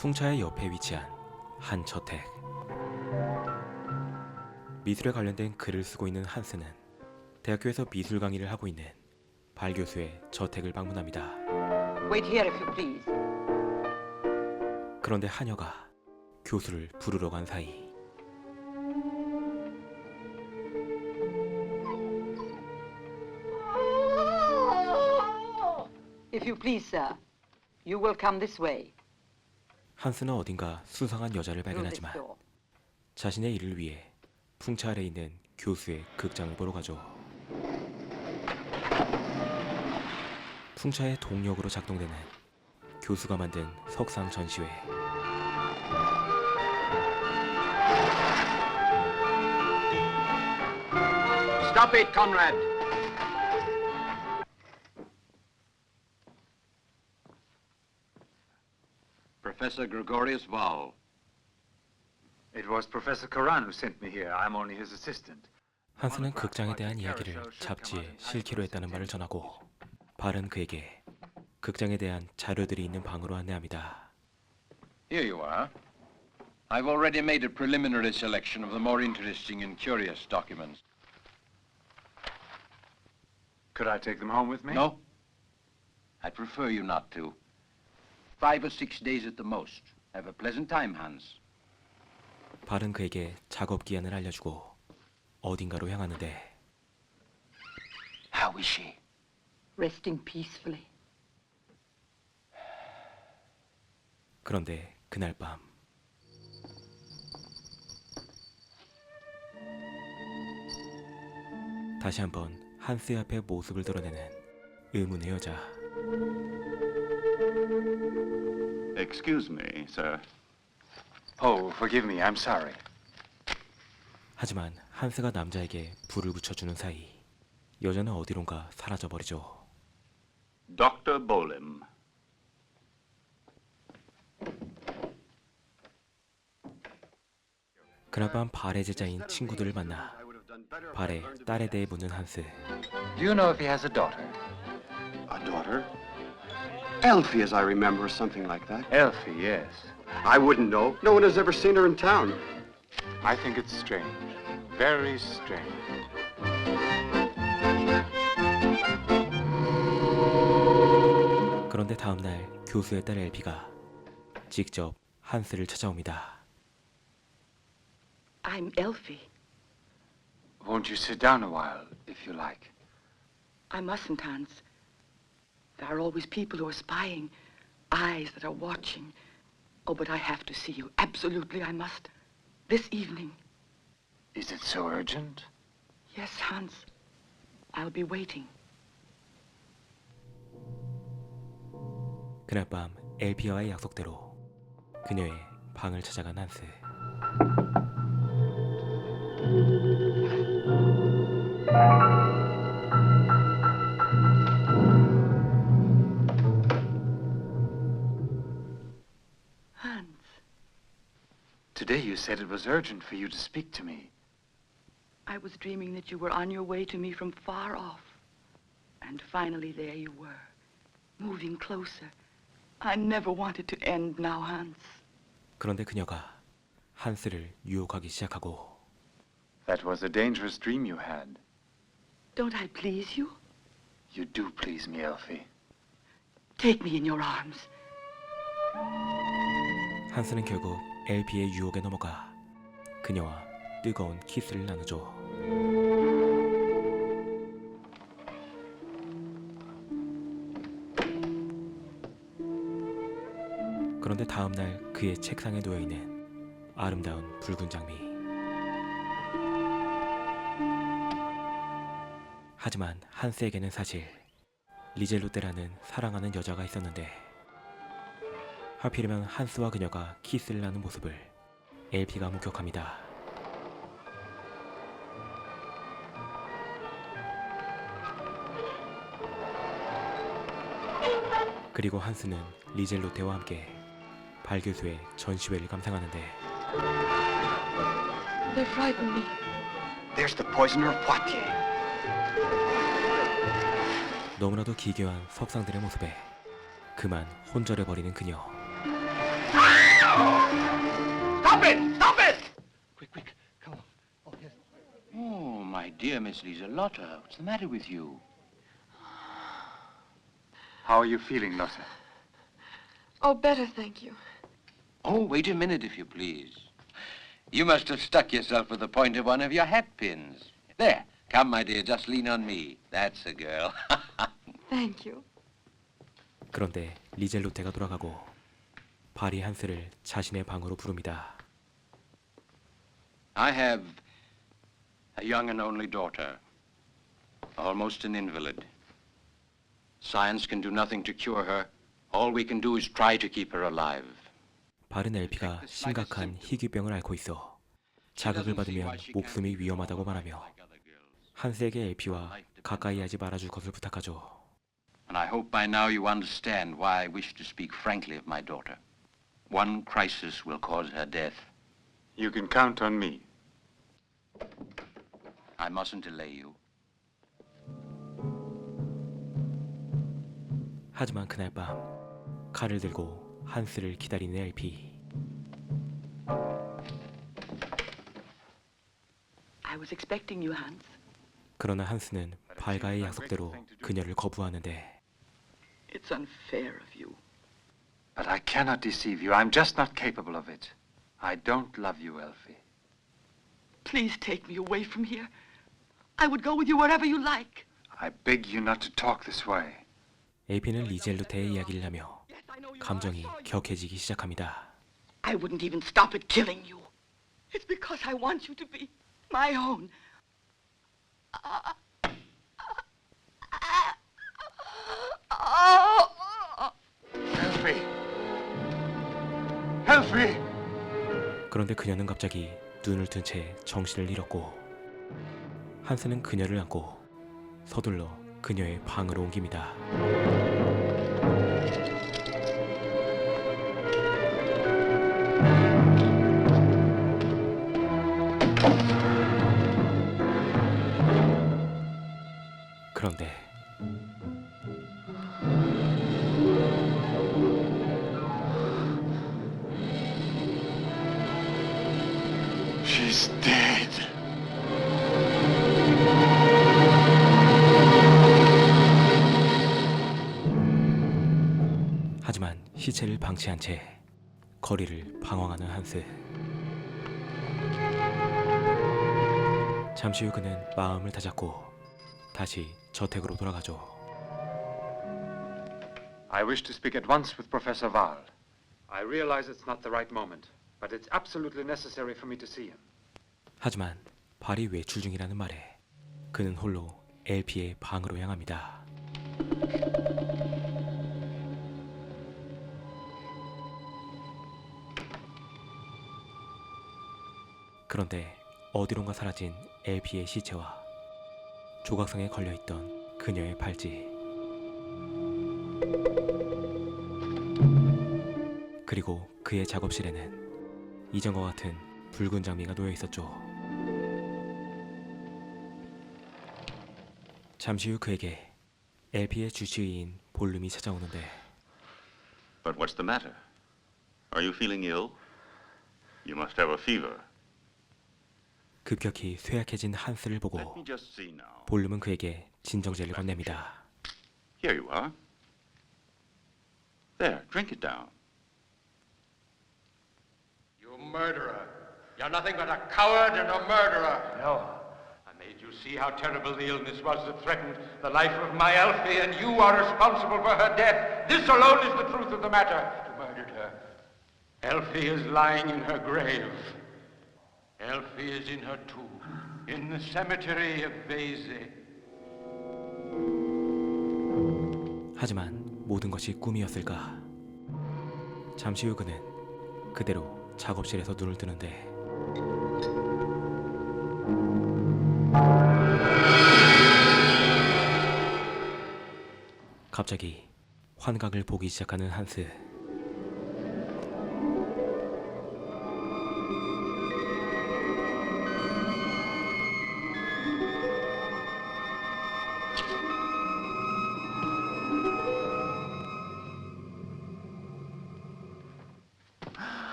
풍차의 옆에 위치한 한 저택. 미술에 관련된 글을 쓰고 있는 한스는 대학교에서 미술 강의를 하고 있는 발 교수의 저택을 방문합니다. Wait here if you please. 그런데 하녀가 교수를 부르러 간 사이 If you please, sir, you will come this way. 한스는 어딘가 수상한 여자를 Through this 발견하지만 door. 자신의 일을 위해 풍차 아래 있는 교수의 극장을 보러 가죠. 풍차의 동력으로 작동되는 교수가 만든 석상 전시회. Stop it, Conrad! Professor Gregorius Val. It was Professor Karan who sent me here. I'm only his assistant. 한스는 극장에 대한 이야기를 잡지에 실기로 했다는 말을 전하고 발은 그에게 극장에 대한 자료들이 있는 방으로 안내합니다. Here you are. I've already made a preliminary selection of the more interesting and curious documents. Could I take them home with me? No? I'd prefer you not to. 5 or 6 days at the most. Have a pleasant time, Hans. 발은 그에게 작업 기한을 알려주고 어딘가로 향하는데 How is she? Resting peacefully. 그런데 그날 밤 다시 한번 한스의 앞에 모습을 드러내는 의문의 여자. Excuse me, sir. Oh, forgive me. I'm sorry. 하지만 한스가 남자에게 불을 붙여주는 사이 여자는 어디론가 사라져버리죠. Dr. Bolim. 그날 밤 발의 제자인 친구들을 만나 발의 딸에 대해 묻는 한스. Do you know if he has a daughter? A daughter? Elfie, as I remember, or something like that. Elfie, yes. I wouldn't know. No one has ever seen her in town. I think it's strange. Very strange. 그런데 다음날 교수의 딸 엘피가 직접 한스를 찾아옵니다. I'm Elfie. Won't you sit down a while, if you like? I mustn't, Hans. There are always people who are spying, eyes that are watching. Oh, but I have to see you. Absolutely, I must. This evening. Is it so urgent? Yes, Hans. I'll be waiting. 그날 밤 엘피와의 약속대로 그녀의 방을 찾아간 한스. Hans. Today you said it was urgent for you to speak to me. I was dreaming that you were on your way to me from far off. And finally there you were, moving closer. I never wanted to end now, Hans. 그런데 그녀가 한스를 유혹하기 시작하고 That was a dangerous dream you had. Don't I please you? You do please me, Elfie. Take me in your arms. 한스는 결국 엘피의 유혹에 넘어가 그녀와 뜨거운 키스를 나누죠. 그런데 다음날 그의 책상에 놓여있는 아름다운 붉은 장미. 하지만 한스에게는 사실 리젤로떼라는 사랑하는 여자가 있었는데 하필이면 한스와 그녀가 키스를 하는 모습을 엘피가 목격합니다. 그리고 한스는 리젤로테와 함께 발 교수의 전시회를 감상하는데 They frighten me. There's the poisoner of Poitiers. 너무나도 기괴한 석상들의 모습에 그만 혼절해버리는 그녀. Stop it! Stop it! Quick, quick, come on. Oh, yes. Oh, my dear Miss Lieselotte, what's the matter with you? How are you feeling, Lotte? Oh, better, thank you. Oh, wait a minute, if you please. You must have stuck yourself with the point of one of your hat pins. There. Come, my dear, just lean on me. That's a girl. Thank you. 그런데 리젤로테가 돌아가고 발이 한스를 자신의 방으로 부릅니다. I have a young and only daughter, almost an invalid. Science can do nothing to cure her. All we can do is try to keep her alive. 발은 엘피가 심각한 희귀병을 앓고 있어 자극을 받으면 목숨이 위험하다고 말하며 한스에게 엘피와 가까이 하지 말아줄 것을 부탁하죠. And I hope by now you understand why I wish to speak frankly of my daughter. One crisis will cause her death. You can count on me. I mustn't delay you. 하지만 그날 밤 칼을 들고 한스를 기다리는 엘피. I was expecting you, Hans. 그러나 한스는 발과의 약속대로 그녀를 거부하는데 It's unfair of you. But I cannot deceive you. I'm just not capable of it. I don't love you, Elfie. Please take me away from here. I would go with you wherever you like. I beg you not to talk this way. 엘피는 리젤루테의 이야기를 하며 감정이 격해지기 시작합니다. I wouldn't even stop at killing you. It's because I want you to be my own. Elfie! Elfie! 그런데 그녀는 갑자기 눈을 뜬 채 정신을 잃었고 한스는 그녀를 안고 서둘러 그녀의 방으로 옮깁니다. 그런데 She's dead. 하지만 시체를 방치한 채 거리를 방황하는 한스. 잠시 후 그는 마음을 다잡고 다시 저택으로 돌아가죠. I wish to speak at once with Professor Wahl. I realize it's not the right moment, but it's absolutely necessary for me to see him. 하지만 발이 외출 중이라는 말에 그는 홀로 엘피의 방으로 향합니다. 그런데 어디론가 사라진 엘피의 시체와 조각상에 걸려있던 그녀의 팔찌, 그리고 그의 작업실에는 이전과 같은 붉은 장미가 놓여 있었죠. 잠시 후 그에게 엘피의 주치의인 볼륨이 찾아오는데 But what's the matter? Are you feeling ill? You must have a fever. 급격히 쇠약해진 한스를 보고 Let me just see now. 볼륨은 그에게 진정제를 건넵니다. Here you are. There, drink it down. You murderer. You're nothing but a coward and a murderer. No. I made you see how terrible the illness was that threatened the life of my Elfie, and you are responsible for her death. This alone is the truth of the matter. You murdered her. Elfie is lying in her grave. Elfie is in her tomb, in the cemetery of Vézé. 하지만 모든 것이 꿈이었을까? 잠시 후 그는 그대로 작업실에서 눈을 뜨는데 갑자기 환각을 보기 시작하는 한스.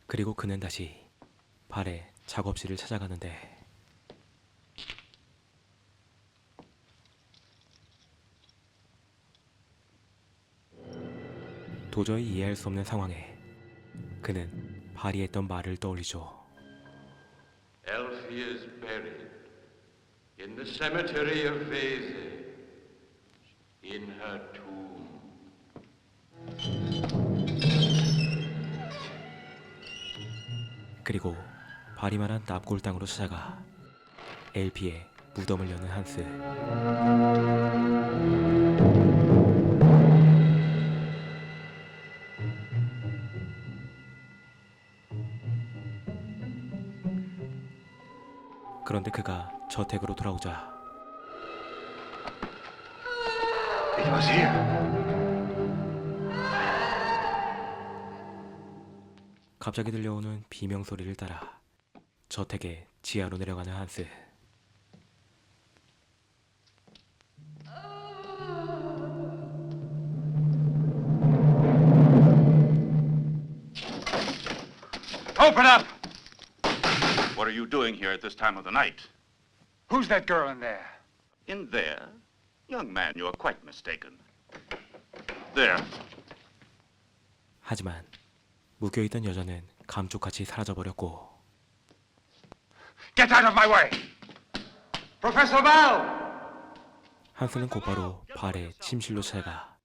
그리고 그는 다시 발의 작업실을 찾아가는데 도저히 이해할 수 없는 상황에 그는 발이 했던 말을 떠올리죠. Elfie is buried in the cemetery of Vese, in her tomb. 그리고 발이 말한 납골당으로 찾아가 엘피의 무덤을 여는 한스. 그런데 그가 저택으로 돌아오자 It was here. 갑자기 들려오는 비명 소리를 따라 저택의 지하로 내려가는 한스. Open up! What are you doing here at this time of the night? Who's that girl in there? In there? Young man, you are quite mistaken. There. 하지만 묶여있던 여자는 감쪽같이 사라져버렸고 Get out of my way! Professor Val! 한스는 곧바로 발의 침실로 찾아가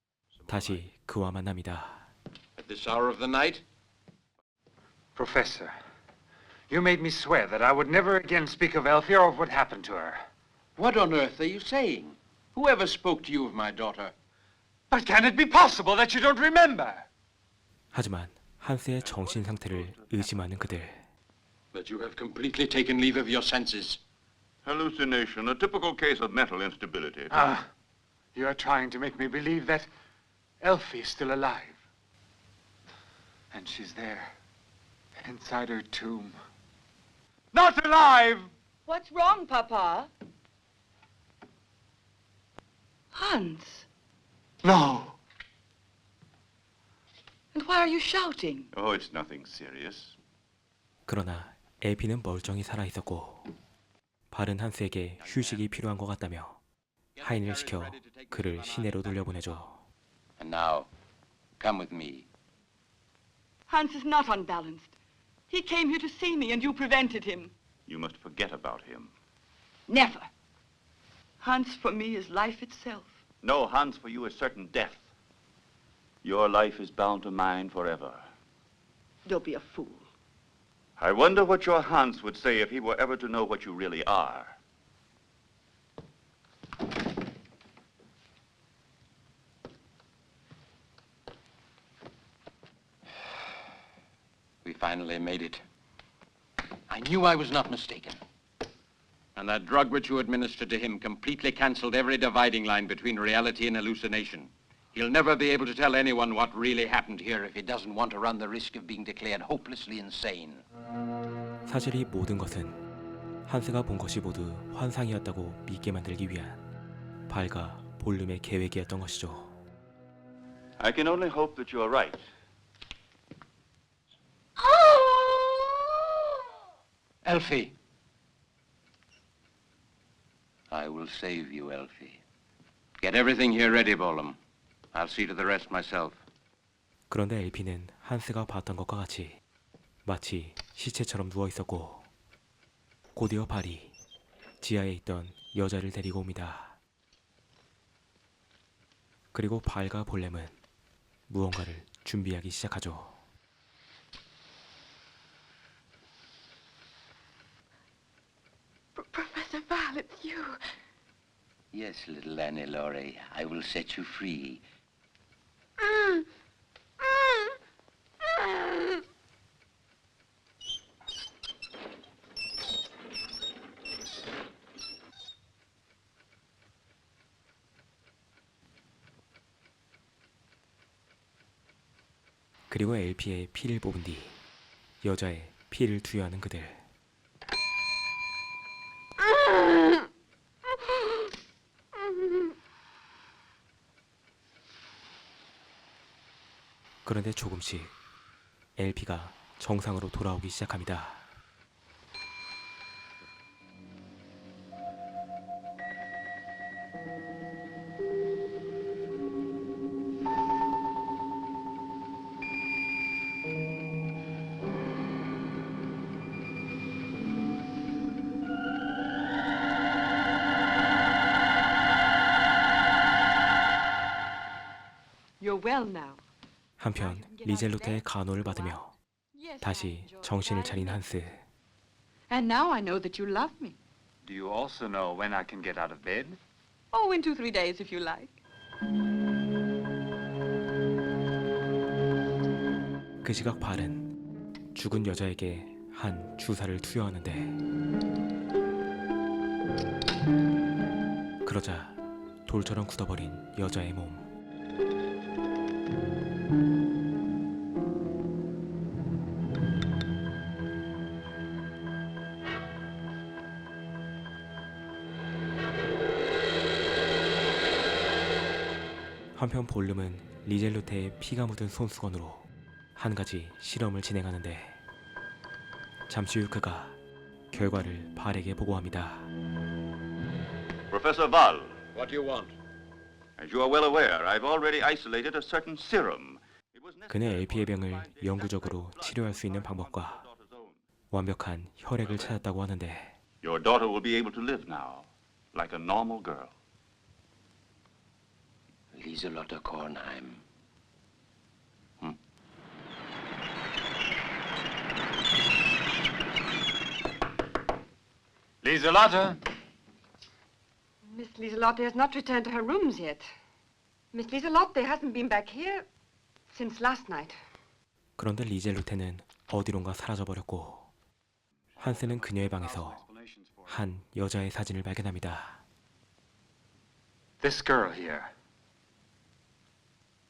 다시 그와 만납니다. At this hour of the night? Professor, you made me swear that I would never again speak of Elfie or of what happened to her. What on earth are you saying? Whoever spoke to you of my daughter? But can it be possible that you don't remember? 하지만 한스의 정신 상태를 의심하는 그들. That you have completely taken leave of your senses. Hallucination, a typical case of mental instability. Ah, you are trying to make me believe that Elfie is still alive. And she's there, inside her tomb. Not alive! What's wrong, Papa? Hans. No. And why are you shouting? Oh, it's nothing serious. 그러나 엘피는 멀쩡히 살아있었고 발은 한스에게 휴식이 필요한 것 같다며 하인을 시켜 그를 시내로 돌려보내죠. And now, come with me. Hans is not unbalanced. He came here to see me and you prevented him. You must forget about him. Never. Hans for me is life itself. No, Hans, for you is certain death. Your life is bound to mine forever. Don't be a fool. I wonder what your Hans would say if he were ever to know what you really are. We finally made it. I knew I was not mistaken. And that drug which you administered to him completely canceled every dividing line between reality and hallucination. He'll never be able to tell anyone what really happened here if he doesn't want to run the risk of being declared hopelessly insane. 사실 이 모든 것은 한스가 본 것이 모두 환상이었다고 믿게 만들기 위한 발과 볼륨의 계획이었던 것이죠. I can only hope that you are right. Elfie. I will save you, Elfie. Get everything here ready, Bolam. I'll see to the rest myself. 그런데 엘피는 한스가 봤던 것과 같이 마치 시체처럼 누워 있었고 곧이어 발이 지하에 있던 여자를 데리고 옵니다. 그리고 발과 볼렘은 무언가를 준비하기 시작하죠. Professor Val, it's you. Yes, little Annie Laurie. I will set you free. 그리고 엘피의 피를 뽑은 뒤 여자의 피를 투여하는 그들. 그런데 조금씩 엘피가 정상으로 돌아오기 시작합니다. You're well now. 한편 리젤로테의 간호를 받으며 다시 정신을 차린 한스. And now I know that you love me. Do you also know when I can get out of bed? Oh, in 2-3 days if you like. 그 시각 발은 죽은 여자에게 한 주사를 투여하는데 그러자 돌처럼 굳어버린 여자의 몸. 한편 볼륨은 리젤로테의 피가 묻은 손수건으로 한 가지 실험을 진행하는데 잠시 후 그가 결과를 발에게 보고합니다. Professor Val, What do you want? as you are well aware, I've already isolated a certain serum. It was 그는 LP의 병을 영구적으로 치료할 수 있는 방법과 완벽한 혈액을 찾았다고 하는데 Your daughter will be able to live now, like a normal girl. Lieselotte Kornheim. Lieselotte! Miss Lieselotte has not returned to her rooms yet. Miss Lieselotte hasn't been back here since last night. 그런데 리젤로테는 어디론가 사라져버렸고 한스는 그녀의 방에서 한 여자의 사진을 발견합니다. This girl here.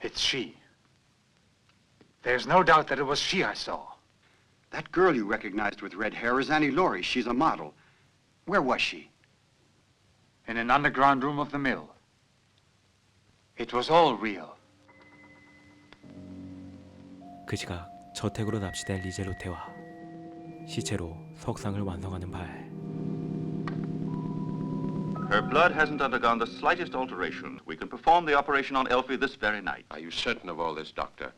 It's she. There's no doubt that it was she I saw. That girl you recognized with red hair is Annie Laurie. She's a model. Where was she? In an underground room of the mill. It was all real. 그 시각 저택으로 납치된 리젤로테와 시체로 석상을 완성하는 발. Her blood hasn't undergone the slightest alteration. We can perform the operation on Elfie this very night. Are you certain of all this, Doctor?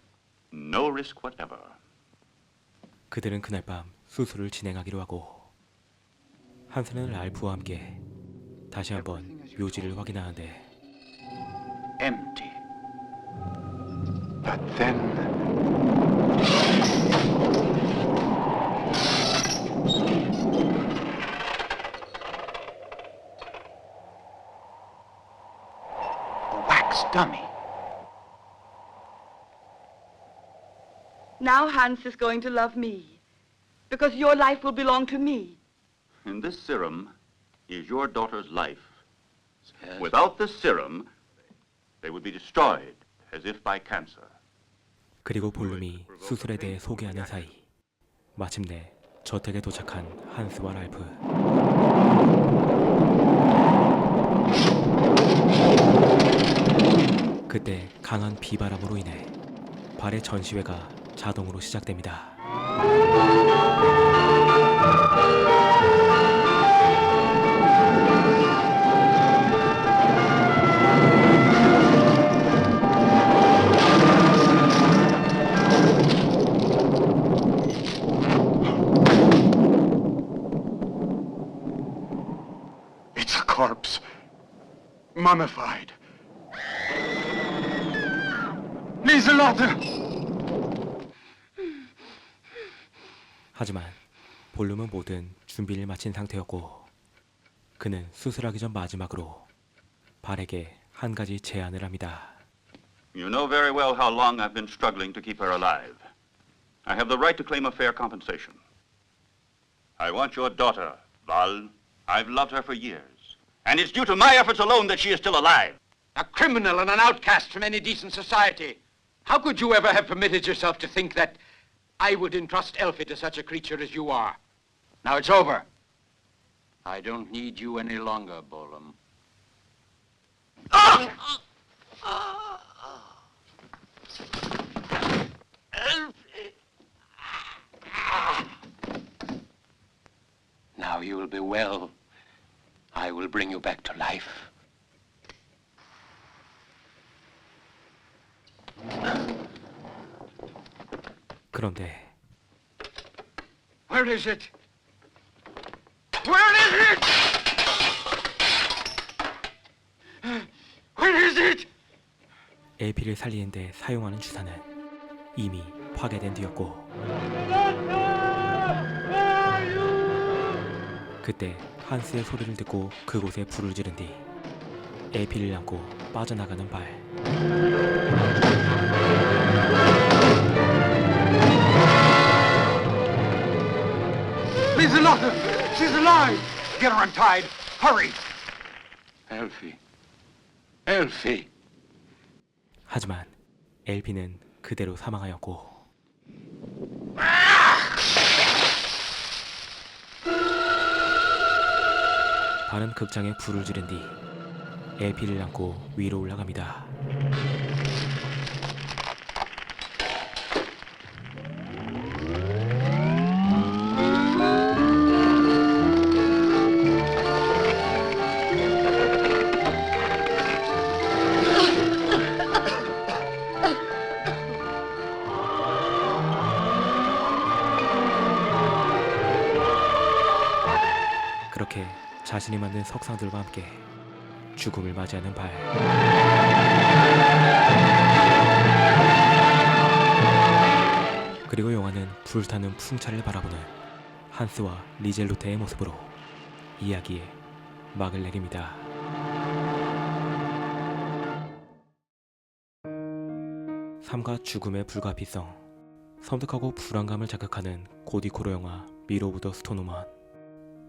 No risk whatever. 그들은 그날 밤 수술을 진행하기로 하고 한스는 랄프와 함께 다시 한번 묘지를 확인하는데 Empty. But then... a wax dummy. Now Hans is going to love me, because your life will belong to me. In this serum is your daughter's life. Yes. Without this serum, they would be destroyed as if by cancer. 그리고 볼륨이 수술에 대해 소개하는 사이 마침내 저택에 도착한 한스와 랄프. 그때 강한 비바람으로 인해 발의 전시회가 자동으로 시작됩니다. It's a corpse. Mummified. Lieselotte! 하지만 볼륨은 모든 준비를 마친 상태였고 그는 수술하기 전 마지막으로 발에게 한 가지 제안을 합니다. You know very well how long I've been struggling to keep her alive. I have the right to claim a fair compensation. I want your daughter, Val. I've loved her for years. And it's due to my efforts alone that she is still alive. A criminal and an outcast from any decent society. How could you ever have permitted yourself to think that I would entrust Elfie to such a creature as you are? Now it's over. I don't need you any longer, Bolum. Elfie! will be well. I will bring you back to life. 그런데 Where is it? Where is it? Where is it? LP를 살리는데 사용하는 주사는 이미 파괴된 뒤였고, 그때 한스의 소리를 듣고 그곳에 불을 지른 뒤 LP를 안고 빠져나가는 발. Lieselotte! She's alive! Get her untied! Hurry! Elfie. Elfie. 하지만 LP는 그대로 사망하였고, 발은 극장에 불을 지른 뒤 LP를 안고 위로 올라갑니다. 그렇게 자신이 만든 석상들과 함께 죽음을 맞이하는 발. 그리고 영화는 불타는 풍차를 바라보는 한스와 리젤로테의 모습으로 이야기에 막을 내립니다. 삶과 죽음의 불가피성, 섬뜩하고 불안감을 자극하는 고디코로 영화 미로 오브 더 스톤 우먼.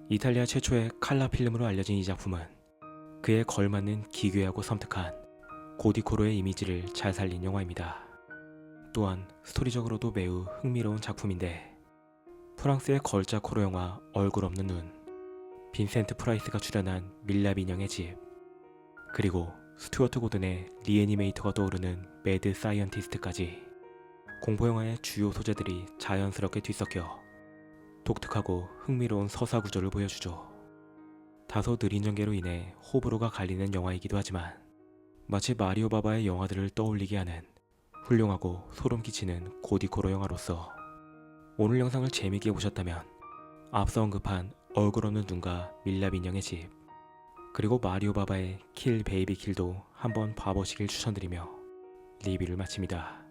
이탈리아 최초의 칼라 필름으로 알려진 이 작품은 그에 걸맞는 기괴하고 섬뜩한 고디코로의 이미지를 잘 살린 영화입니다. 또한 스토리적으로도 매우 흥미로운 작품인데, 프랑스의 걸작 호러 영화 얼굴 없는 눈, 빈센트 프라이스가 출연한 밀랍 인형의 집, 그리고 스튜어트 고든의 리애니메이터가 떠오르는 매드 사이언티스트까지 공포영화의 주요 소재들이 자연스럽게 뒤섞여 독특하고 흥미로운 서사 구조를 보여주죠. 다소 느린 전개로 인해 호불호가 갈리는 영화이기도 하지만 마치 마리오 바바의 영화들을 떠올리게 하는 훌륭하고 소름 끼치는 고디코로 영화로서 오늘 영상을 재미있게 보셨다면 앞서 언급한 얼굴 없는 눈과 밀랍 인형의 집, 그리고 마리오 바바의 킬 베이비 킬도 한번 봐보시길 추천드리며 리뷰를 마칩니다.